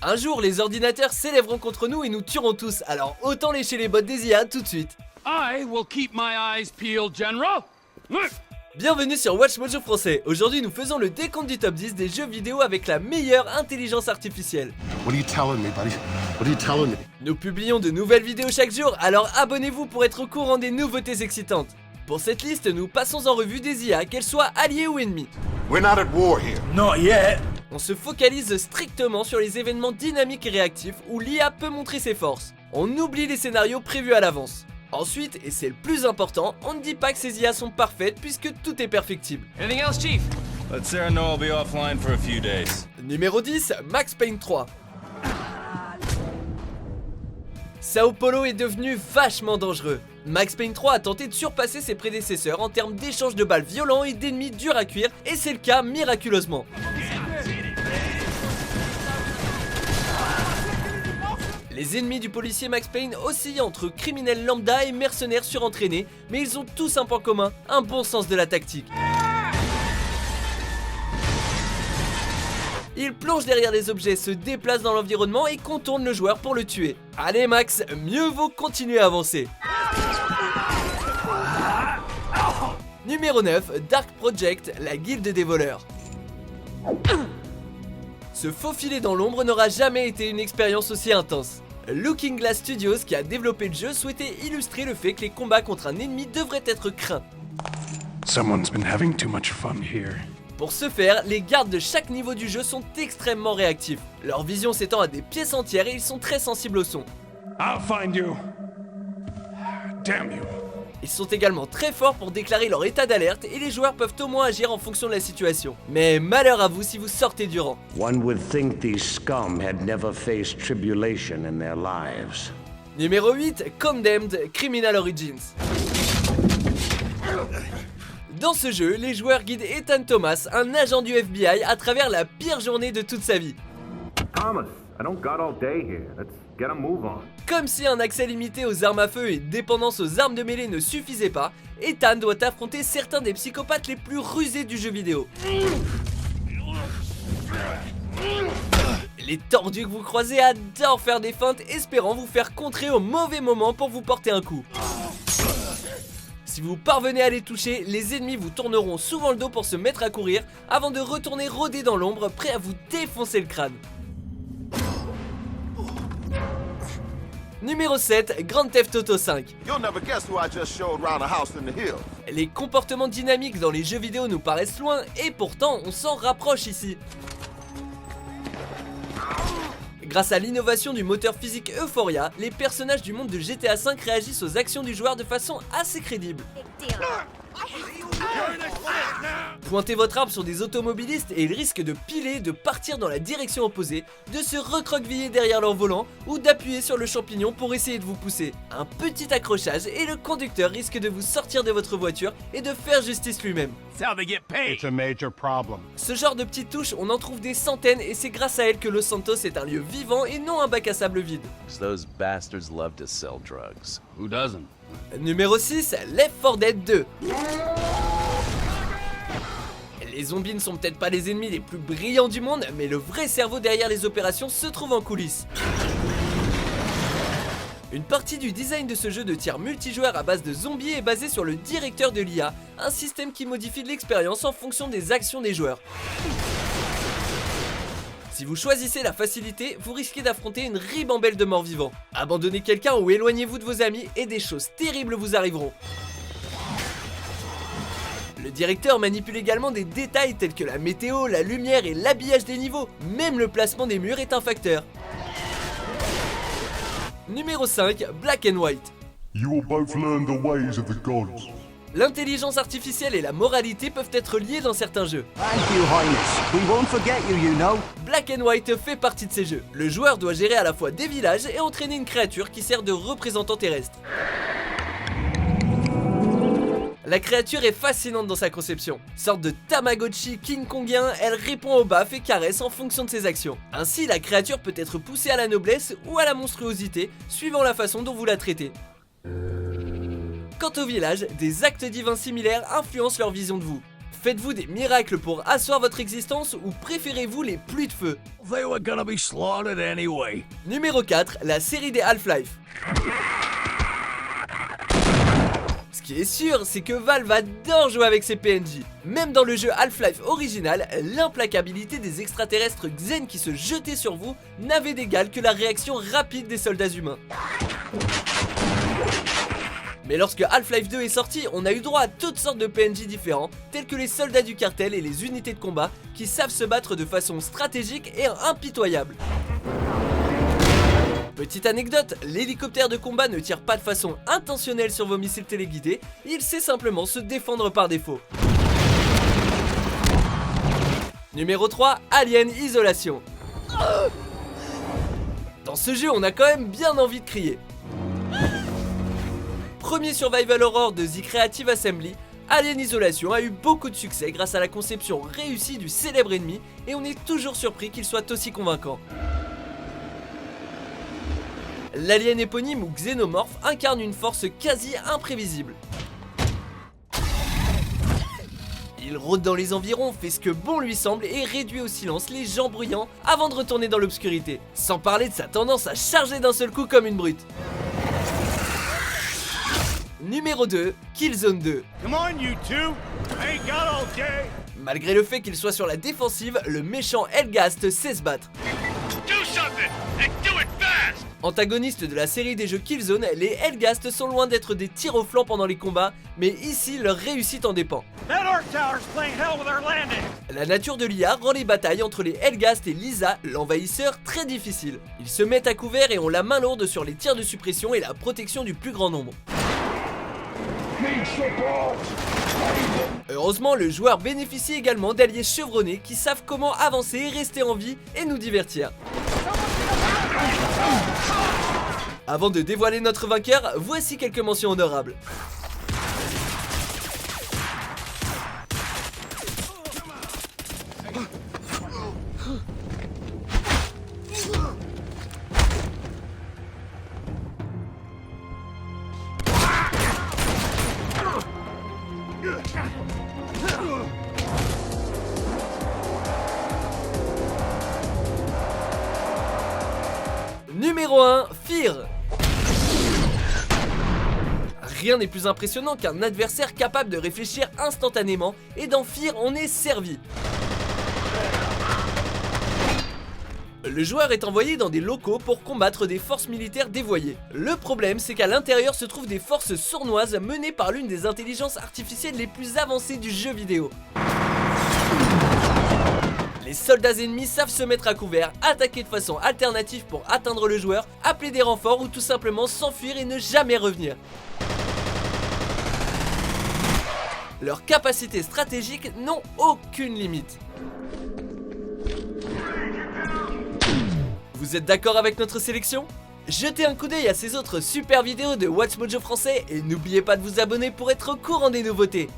Un jour, les ordinateurs s'élèveront contre nous et nous tueront tous, alors autant lécher les bottes des IA tout de suite. I will keep my eyes peeled, General. Bienvenue sur Watch Mojo français. Aujourd'hui, nous faisons le décompte du top 10 des jeux vidéo avec la meilleure intelligence artificielle. What are you telling me, buddy? What are you telling me? Nous publions de nouvelles vidéos chaque jour, alors abonnez-vous pour être au courant des nouveautés excitantes. Pour cette liste, nous passons en revue des IA, qu'elles soient alliées ou ennemies. We're not at war here. Not yet. On se focalise strictement sur les événements dynamiques et réactifs où l'IA peut montrer ses forces. On oublie les scénarios prévus à l'avance. Ensuite, et c'est le plus important, on ne dit pas que ces IA sont parfaites puisque tout est perfectible. Anything else, Chief? Let Sarah know I'll be offline for a few days. Numéro 10, Max Payne 3. Sao Paulo est devenu vachement dangereux. Max Payne 3 a tenté de surpasser ses prédécesseurs en termes d'échanges de balles violents et d'ennemis durs à cuire, et c'est le cas miraculeusement. Les ennemis du policier Max Payne oscillent entre criminels lambda et mercenaires surentraînés, mais ils ont tous un point commun, un bon sens de la tactique. Ils plongent derrière les objets, se déplacent dans l'environnement et contournent le joueur pour le tuer. Allez Max, mieux vaut continuer à avancer. Numéro 9, Dark Project, la guilde des voleurs. Se faufiler dans l'ombre n'aura jamais été une expérience aussi intense. Looking Glass Studios, qui a développé le jeu, souhaitait illustrer le fait que les combats contre un ennemi devraient être craints. Someone's been having too much fun here. Pour ce faire, les gardes de chaque niveau du jeu sont extrêmement réactifs. Leur vision s'étend à des pièces entières et ils sont très sensibles au son. I'll find you. Damn you. Ils sont également très forts pour déclarer leur état d'alerte et les joueurs peuvent au moins agir en fonction de la situation. Mais malheur à vous si vous sortez du rang. One would think these scum had never faced tribulation in their lives. Numéro 8, Condemned Criminal Origins. Dans ce jeu, les joueurs guident Ethan Thomas, un agent du FBI, à travers la pire journée de toute sa vie. Thomas, I don't got all day here. Let's get a move on. Comme si un accès limité aux armes à feu et dépendance aux armes de mêlée ne suffisait pas, Ethan doit affronter certains des psychopathes les plus rusés du jeu vidéo. Les tordus que vous croisez adorent faire des feintes, espérant vous faire contrer au mauvais moment pour vous porter un coup. Si vous parvenez à les toucher, les ennemis vous tourneront souvent le dos pour se mettre à courir avant de retourner rôder dans l'ombre, prêts à vous défoncer le crâne. Numéro 7, Grand Theft Auto 5. You'll never guess who I just showed around a house in the hills. Les comportements dynamiques dans les jeux vidéo nous paraissent loin et pourtant on s'en rapproche ici. Grâce à l'innovation du moteur physique Euphoria, les personnages du monde de GTA V réagissent aux actions du joueur de façon assez crédible. Pointez votre arme sur des automobilistes et ils risquent de piler, de partir dans la direction opposée, de se recroqueviller derrière leur volant ou d'appuyer sur le champignon pour essayer de vous pousser. Un petit accrochage et le conducteur risque de vous sortir de votre voiture et de faire justice lui-même. That's how they get paid. It's a major problem. Ce genre de petites touches, on en trouve des centaines et c'est grâce à elles que Los Santos est un lieu vivant et non un bac à sable vide. Those bastards love to sell drugs. Who doesn't? Numéro 6, Left 4 Dead 2. Les zombies ne sont peut-être pas les ennemis les plus brillants du monde, mais le vrai cerveau derrière les opérations se trouve en coulisses. Une partie du design de ce jeu de tir multijoueur à base de zombies est basée sur le directeur de l'IA, un système qui modifie l'expérience en fonction des actions des joueurs. Si vous choisissez la facilité, vous risquez d'affronter une ribambelle de morts vivants. Abandonnez quelqu'un ou éloignez-vous de vos amis et des choses terribles vous arriveront. Le directeur manipule également des détails tels que la météo, la lumière et l'habillage des niveaux. Même le placement des murs est un facteur. Numéro 5, Black and White. You will both learn the ways of the gods. L'intelligence artificielle et la moralité peuvent être liées dans certains jeux. Thank you, Highness. We won't forget you, you know. Black and White fait partie de ces jeux. Le joueur doit gérer à la fois des villages et entraîner une créature qui sert de représentant terrestre. La créature est fascinante dans sa conception. Sorte de Tamagotchi King Kongien, elle répond aux baffes et caresses en fonction de ses actions. Ainsi, la créature peut être poussée à la noblesse ou à la monstruosité, suivant la façon dont vous la traitez. Quant au village, des actes divins similaires influencent leur vision de vous. Faites-vous des miracles pour asseoir votre existence ou préférez-vous les pluies de feu? They were gonna be slaughtered anyway. Numéro 4, la série des Half-Life. Ce qui est sûr, c'est que Valve adore jouer avec ses PNJ. Même dans le jeu Half-Life original, l'implacabilité des extraterrestres Xen qui se jetaient sur vous n'avait d'égal que la réaction rapide des soldats humains. Mais lorsque Half-Life 2 est sorti, on a eu droit à toutes sortes de PNJ différents, tels que les soldats du cartel et les unités de combat qui savent se battre de façon stratégique et impitoyable. Petite anecdote, l'hélicoptère de combat ne tire pas de façon intentionnelle sur vos missiles téléguidés, il sait simplement se défendre par défaut. Numéro 3, Alien Isolation. Dans ce jeu, on a quand même bien envie de crier. Premier survival horror de The Creative Assembly, Alien Isolation a eu beaucoup de succès grâce à la conception réussie du célèbre ennemi et on est toujours surpris qu'il soit aussi convaincant. L'alien éponyme ou xénomorphe incarne une force quasi imprévisible. Il rôde dans les environs, fait ce que bon lui semble et réduit au silence les gens bruyants avant de retourner dans l'obscurité. Sans parler de sa tendance à charger d'un seul coup comme une brute. Numéro 2, Killzone 2. Come on, you two. I ain't got all day. Malgré le fait qu'il soit sur la défensive, le méchant Helghast sait se battre. Do something and do it fast. Antagonistes de la série des jeux Killzone, les Helghast sont loin d'être des tirs au flanc pendant les combats, mais ici leur réussite en dépend. That arc tower's playing hell with our landing. La nature de l'IA rend les batailles entre les Helghast et Lysa, l'envahisseur, très difficiles. Ils se mettent à couvert et ont la main lourde sur les tirs de suppression et la protection du plus grand nombre. Heureusement, le joueur bénéficie également d'alliés chevronnés qui savent comment avancer et rester en vie et nous divertir. Avant de dévoiler notre vainqueur, voici quelques mentions honorables. Numéro 1, Fear. Rien n'est plus impressionnant qu'un adversaire capable de réfléchir instantanément, et dans Fear, on est servi. Le joueur est envoyé dans des locaux pour combattre des forces militaires dévoyées. Le problème, c'est qu'à l'intérieur se trouvent des forces sournoises menées par l'une des intelligences artificielles les plus avancées du jeu vidéo. Les soldats ennemis savent se mettre à couvert, attaquer de façon alternative pour atteindre le joueur, appeler des renforts ou tout simplement s'enfuir et ne jamais revenir. Leurs capacités stratégiques n'ont aucune limite. Vous êtes d'accord avec notre sélection? Jetez un coup d'œil à ces autres super vidéos de WatchMojo français et n'oubliez pas de vous abonner pour être au courant des nouveautés.